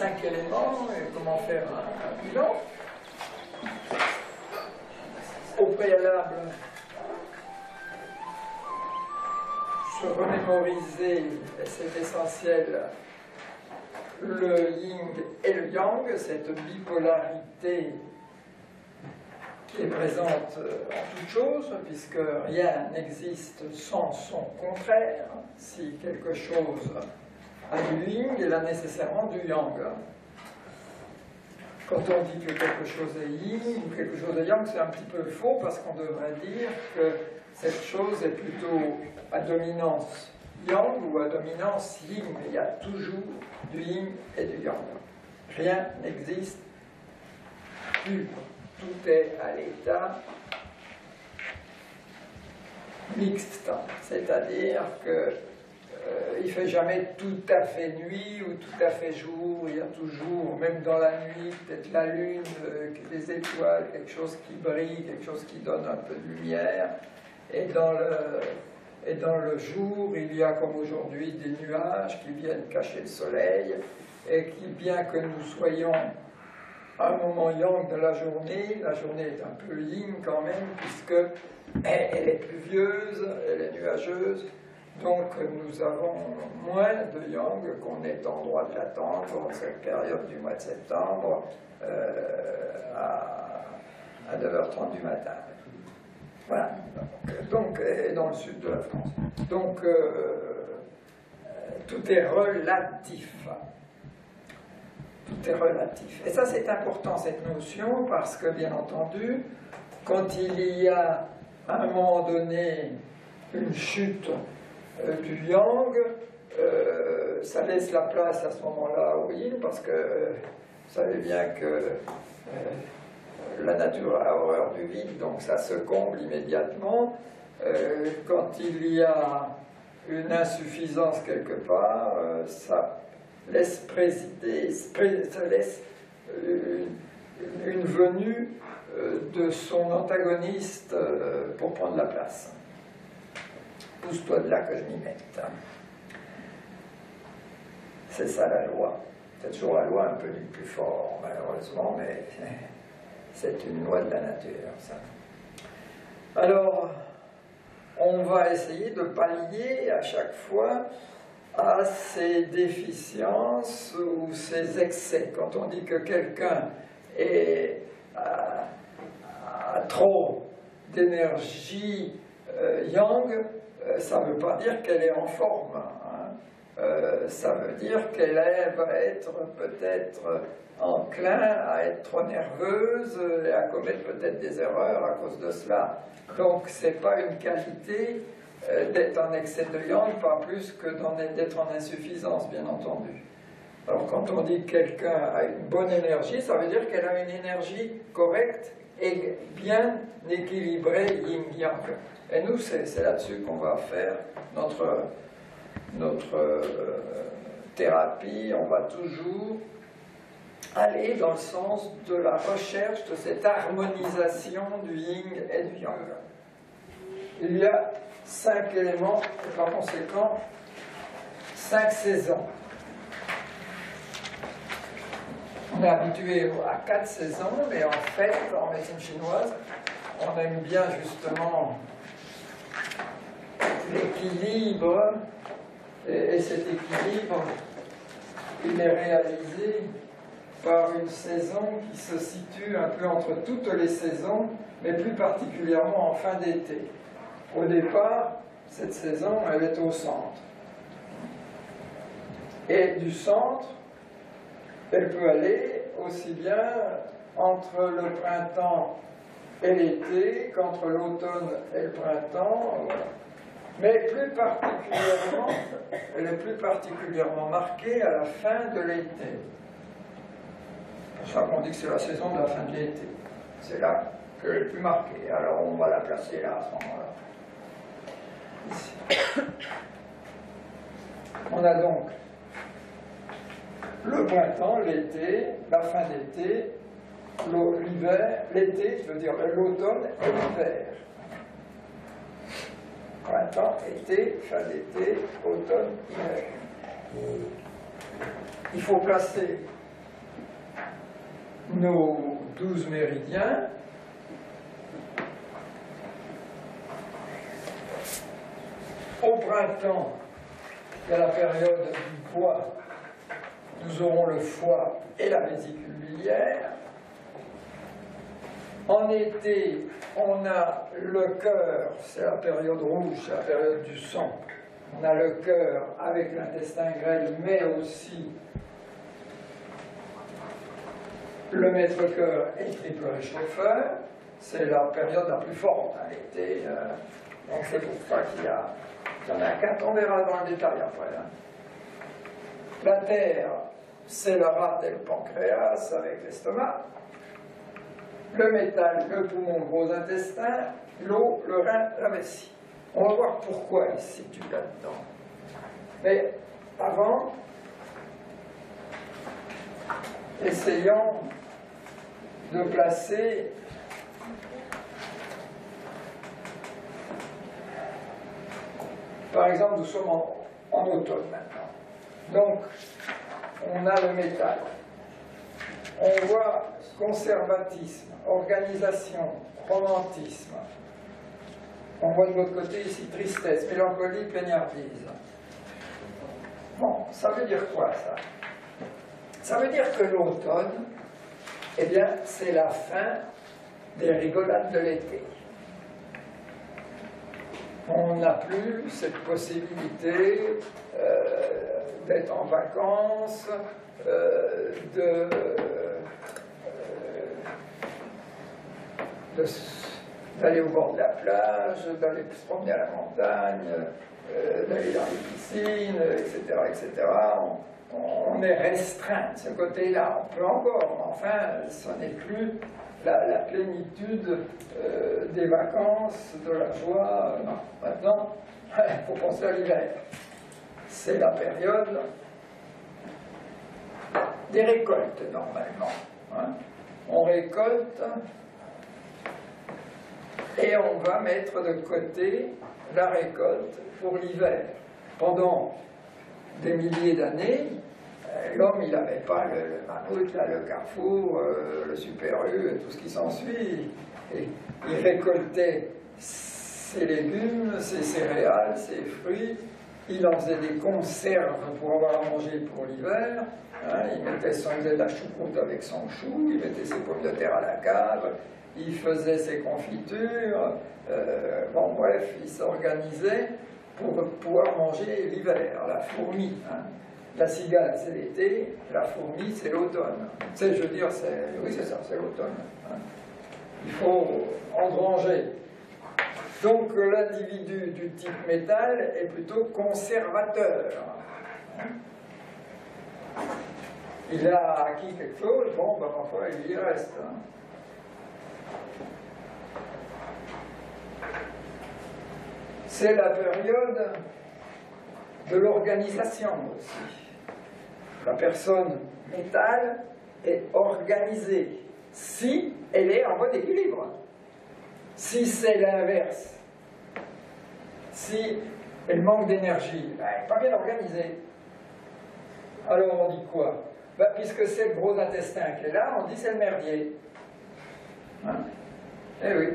5 éléments et comment faire un bilan. Au préalable, se remémoriser, c'est essentiel, le yin et le yang, cette bipolarité qui est présente en toute chose, puisque rien n'existe sans son contraire. Si quelque chose a du yin, il a nécessairement du yang. Quand on dit que quelque chose est yin ou quelque chose est yang, c'est un petit peu faux, parce qu'on devrait dire que cette chose est plutôt à dominance yang ou à dominance yin, mais il y a toujours du yin et du yang. Rien n'existe pur. Tout est à l'état mixte, c'est-à-dire que il ne fait jamais tout à fait nuit ou tout à fait jour, il y a toujours, même dans la nuit, peut-être la lune, des étoiles, quelque chose qui brille, quelque chose qui donne un peu de lumière, et dans le jour, il y a comme aujourd'hui des nuages qui viennent cacher le soleil, et qui, bien que nous soyons à un moment yang de la journée est un peu yin quand même, puisque elle est pluvieuse, elle est nuageuse, donc nous avons moins de yang qu'on est en droit de l'attendre en cette période du mois de septembre à 9h30 du matin. Voilà, donc dans le sud de la France. Donc tout est relatif. Tout est relatif. Et ça, c'est important, cette notion, parce que, bien entendu, quand il y a, à un moment donné, une chute du yang, ça laisse la place à ce moment-là au yin, parce que vous savez bien que la nature a horreur du vide, donc ça se comble immédiatement. Quand il y a une insuffisance quelque part, ça laisse présider, ça laisse une venue de son antagoniste pour prendre la place. Pousse-toi de là que je m'y mette. C'est ça la loi. C'est toujours la loi un peu du plus fort, malheureusement, mais c'est une loi de la nature, ça. Alors, on va essayer de pallier à chaque fois à ces déficiences ou ces excès. Quand on dit que quelqu'un a trop d'énergie yang, ça ne veut pas dire qu'elle est en forme. Ça veut dire qu'elle va être peut-être enclin à être trop nerveuse et à commettre peut-être des erreurs à cause de cela. Donc ce n'est pas une qualité d'être en excès de yang, pas plus que d'être en insuffisance, bien entendu. Alors quand on dit que quelqu'un a une bonne énergie, ça veut dire qu'elle a une énergie correcte et bien équilibrée yin-yang. Et nous, c'est là-dessus qu'on va faire notre thérapie. On va toujours aller dans le sens de la recherche de cette harmonisation du yin et du yang. Il y a 5 éléments et par conséquent 5 saisons. On est habitué à 4 saisons, mais en fait, en médecine chinoise, on aime bien justement l'équilibre, et cet équilibre, il est réalisé par une saison qui se situe un peu entre toutes les saisons, mais plus particulièrement en fin d'été. Au départ, cette saison, elle est au centre. Et du centre, elle peut aller aussi bien entre le printemps et l'été qu'entre l'automne et le printemps. Mais plus particulièrement, elle est plus particulièrement marquée à la fin de l'été. C'est pour ça qu'on dit que c'est la saison de la fin de l'été. C'est là qu'elle est plus marquée. Alors on va la placer là à ce moment-là. Ici. On a donc le printemps, l'été, la fin d'été, l'hiver, l'été, je veux dire l'automne et l'hiver. Printemps, été, fin d'été, automne, hiver. Il faut placer nos 12 méridiens. Au printemps, il y a la période du poids. Nous aurons le foie et la vésicule biliaire. En été, on a le cœur, c'est la période rouge, c'est la période du sang. On a le cœur avec l'intestin grêle, mais aussi le maître-cœur et le triple réchauffeur. C'est la période la plus forte, hein, l'été. Donc c'est pour ça qu'il y en a 4, on verra dans le détail après. Hein. La terre, c'est la rate et le pancréas avec l'estomac. Le métal, le poumon, le gros intestin. L'eau, le rein, la vessie. On va voir pourquoi il se situe là-dedans. Mais avant, essayons de placer par exemple, nous sommes en automne maintenant. Donc, on a le métal. On voit conservatisme, organisation, romantisme. On voit de l'autre côté ici tristesse, mélancolie, plaignardise. Bon, ça veut dire quoi ça? Ça veut dire que l'automne, eh bien, c'est la fin des rigolades de l'été. On n'a plus cette possibilité d'être en vacances, d'aller au bord de la plage, d'aller se promener à la montagne, d'aller dans les piscines, etc. etc. On est restreint de ce côté-là. On peut encore, mais enfin, ce n'est plus la plénitude des vacances, de la joie. Non. Maintenant, il faut penser à l'hiver. C'est la période des récoltes, normalement. Hein. On récolte et on va mettre de côté la récolte pour l'hiver. Pendant des milliers d'années, l'homme, il n'avait pas le mammouth, le carrefour, le Super U, tout ce qui s'ensuit. Il récoltait ses légumes, ses céréales, ses fruits. Il en faisait des conserves pour avoir à manger pour l'hiver. Hein, il faisait de la choucroute avec son chou, il mettait ses pommes de terre à la cave, il faisait ses confitures. Bon, bref, il s'organisait pour pouvoir manger l'hiver. La fourmi, hein. La cigale, c'est l'été, la fourmi, c'est l'automne. Je veux dire, oui, c'est ça, c'est l'automne. Hein. Il faut engranger. Donc, l'individu du type métal est plutôt conservateur. Hein. Il a acquis quelque chose, bon, ben, parfois, il y reste. Hein. C'est la période de l'organisation aussi. La personne métal est organisée si elle est en bon équilibre. Si c'est l'inverse, si elle manque d'énergie, ben, elle n'est pas bien organisée. Alors on dit quoi? Ben, puisque c'est le gros intestin qui est là, on dit c'est le merdier. Hein? Eh oui.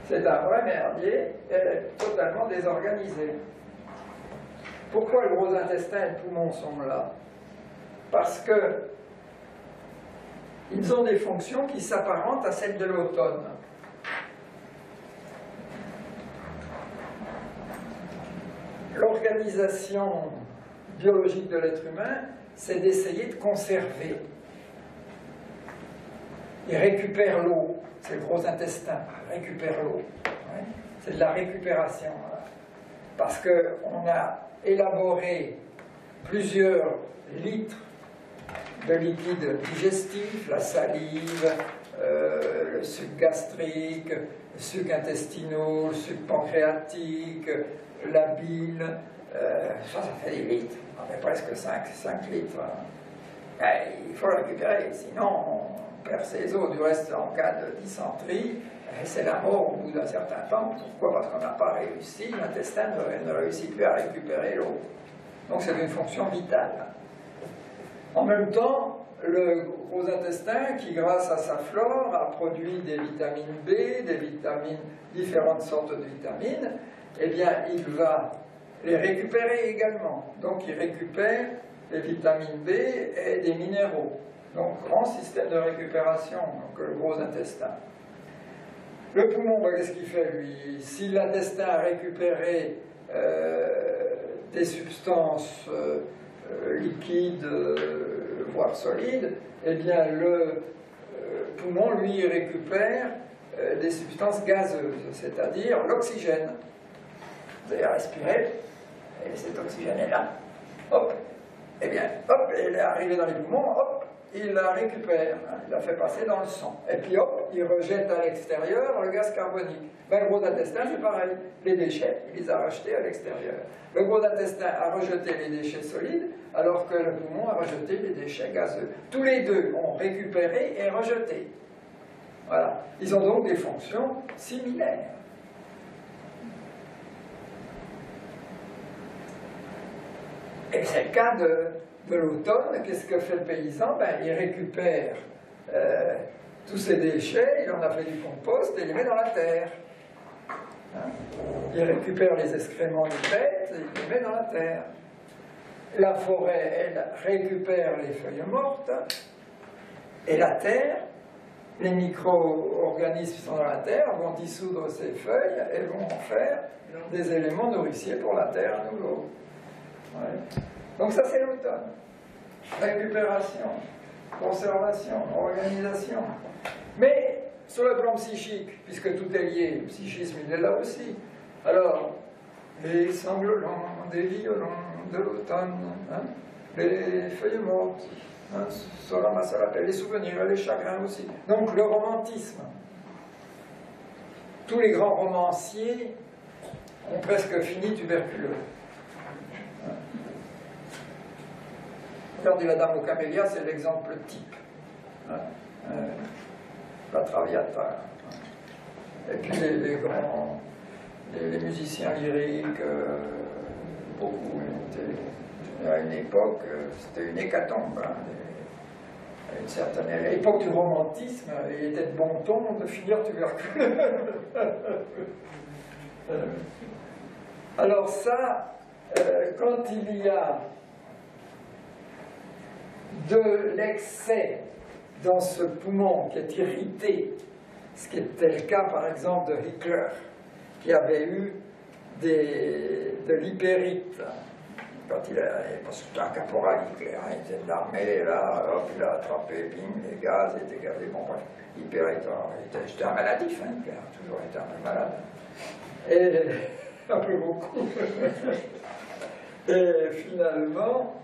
C'est un vrai merdier, elle est totalement désorganisée. Pourquoi le gros intestin et le poumon sont là? Parce que ils ont des fonctions qui s'apparentent à celles de l'automne. L'organisation biologique de l'être humain, c'est d'essayer de conserver. Il récupère l'eau, c'est le gros intestin, il récupère l'eau. Ouais. C'est de la récupération. Voilà. Parce qu'on a élaboré plusieurs litres de liquide digestif, la salive, le suc gastrique, le suc intestinaux, le suc pancréatique, la bile, ça fait des litres, on fait presque 5 litres. Il faut le récupérer, sinon on perd ses os. Du reste, en cas de dysenterie, c'est la mort au bout d'un certain temps. Pourquoi? Parce qu'on n'a pas réussi, l'intestin ne réussit plus à récupérer l'eau. Donc c'est une fonction vitale. En même temps, le gros intestin qui, grâce à sa flore, a produit des vitamines B, des vitamines, différentes sortes de vitamines, eh bien, il va les récupérer également. Donc, il récupère les vitamines B et des minéraux. Donc, grand système de récupération, donc le gros intestin. Le poumon, ben, qu'est-ce qu'il fait, lui? Si l'intestin a récupéré des substances liquides, voire solides, eh bien, le poumon, lui, récupère des substances gazeuses, c'est-à-dire l'oxygène. Vous allez respirer, et cet oxygène est là. Hop, eh bien, hop, il est arrivé dans les poumons, hop, il la récupère, hein, il la fait passer dans le sang. Et puis hop, il rejette à l'extérieur le gaz carbonique. Ben, le gros intestin, c'est pareil. Les déchets, il les a rejetés à l'extérieur. Le gros intestin a rejeté les déchets solides, alors que le poumon a rejeté les déchets gazeux. Tous les deux ont récupéré et rejeté. Voilà. Ils ont donc des fonctions similaires. Et c'est le cas de l'automne. Qu'est-ce que fait le paysan? Ben, il récupère tous ces déchets, il en a fait du compost et il les met dans la terre. Hein? Il récupère les excréments des bêtes et il les met dans la terre. La forêt, elle, récupère les feuilles mortes et la terre, les micro-organismes qui sont dans la terre vont dissoudre ces feuilles et vont en faire des éléments nourriciers pour la terre à nouveau. Ouais. Donc ça c'est l'automne. Récupération, conservation, organisation. Mais sur le plan psychique, puisque tout est lié, le psychisme il est là aussi. Alors, les sanglolents, des violons de l'automne, hein, les feuilles mortes, hein, sur la masse à la pelle, les souvenirs et les chagrins aussi. Donc le romantisme. Tous les grands romanciers ont presque fini tuberculeux. Regardez la Dame aux camélias, c'est l'exemple type. Hein, la Traviata. Et puis les grands, les musiciens lyriques, beaucoup étaient, à une époque, c'était une hécatombe. Hein, à une certaine à l'époque du romantisme, il était de bon ton de finir tuberculeux. Alors ça, quand il y a de l'excès dans ce poumon qui est irrité, ce qui était le cas par exemple de Hitler, qui avait eu de l'hypérite, quand il a, parce que c'était un caporal Hitler, hein, il était de l'armée, là, hop, il a attrapé, bing, les gaz, il était gazé, bon bref, hypérite, c'était un maladif, hein, Hitler a toujours été un peu malade, et un peu beaucoup, et finalement,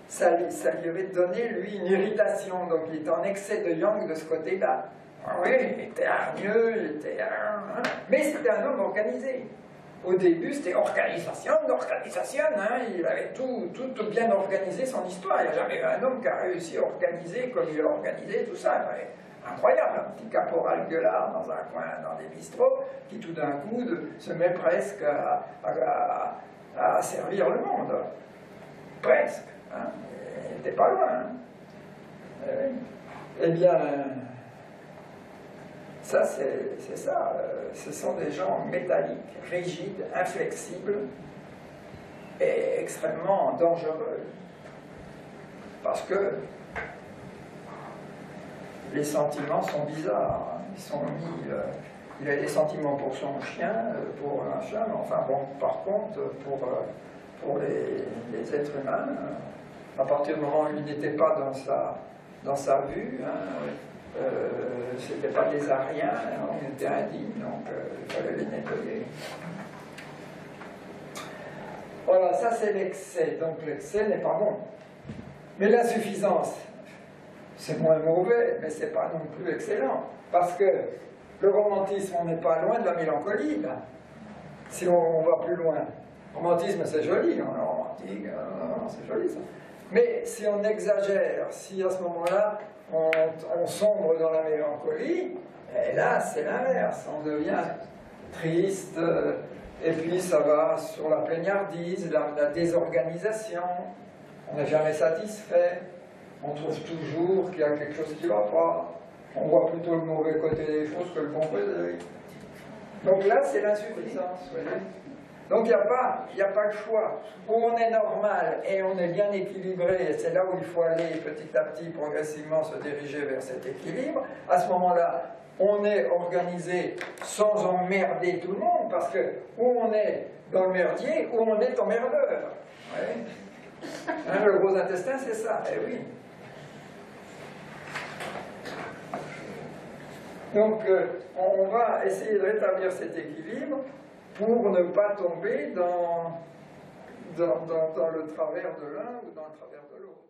ça lui avait donné, lui, une irritation. Donc il était en excès de yang de ce côté-là. Oui, il était hargneux, il était... mais c'était un homme organisé. Au début, c'était organisation, hein, il avait tout bien organisé son histoire. Il n'y a jamais eu un homme qui a réussi à organiser comme il a organisé tout ça. Incroyable, un petit caporal gueulard dans un coin, dans des bistrots, qui tout d'un coup se met presque à servir le monde. Presque. Hein. Il n'était pas loin. Hein. Eh bien, ça c'est ça. Ce sont des gens métalliques, rigides, inflexibles et extrêmement dangereux. Parce que les sentiments sont bizarres. Hein. Ils sont mis. Il a des sentiments pour son chien, pour un chien, mais enfin bon, par contre, pour les êtres humains, à partir du moment où il n'était pas dans sa vue, hein, c'était pas des Ariens, hein, on était indignes, donc il fallait les nettoyer. Voilà, ça c'est l'excès, donc l'excès n'est pas bon. Mais l'insuffisance, c'est moins mauvais, mais c'est pas non plus excellent, parce que le romantisme, on n'est pas loin de la mélancolie, là, si on va plus loin. Romantisme, c'est joli, on est romantique, c'est joli ça. Mais si on exagère, si à ce moment-là, on sombre dans la mélancolie, et là, c'est l'inverse, on devient triste, et puis ça va sur la plaignardise, la désorganisation, on n'est jamais satisfait, on trouve toujours qu'il y a quelque chose qui ne va pas. On voit plutôt le mauvais côté des choses que le bon côté. Donc là, c'est l'insuffisance, vous voyez. Donc il n'y a pas de choix. Où on est normal et on est bien équilibré, et c'est là où il faut aller petit à petit, progressivement se diriger vers cet équilibre, à ce moment-là, on est organisé sans emmerder tout le monde, parce que où on est dans le merdier, où on est emmerdeur. Ouais. Hein, le gros intestin, c'est ça, eh oui. Donc, on va essayer de rétablir cet équilibre pour ne pas tomber dans le travers de l'un ou dans le travers de l'autre.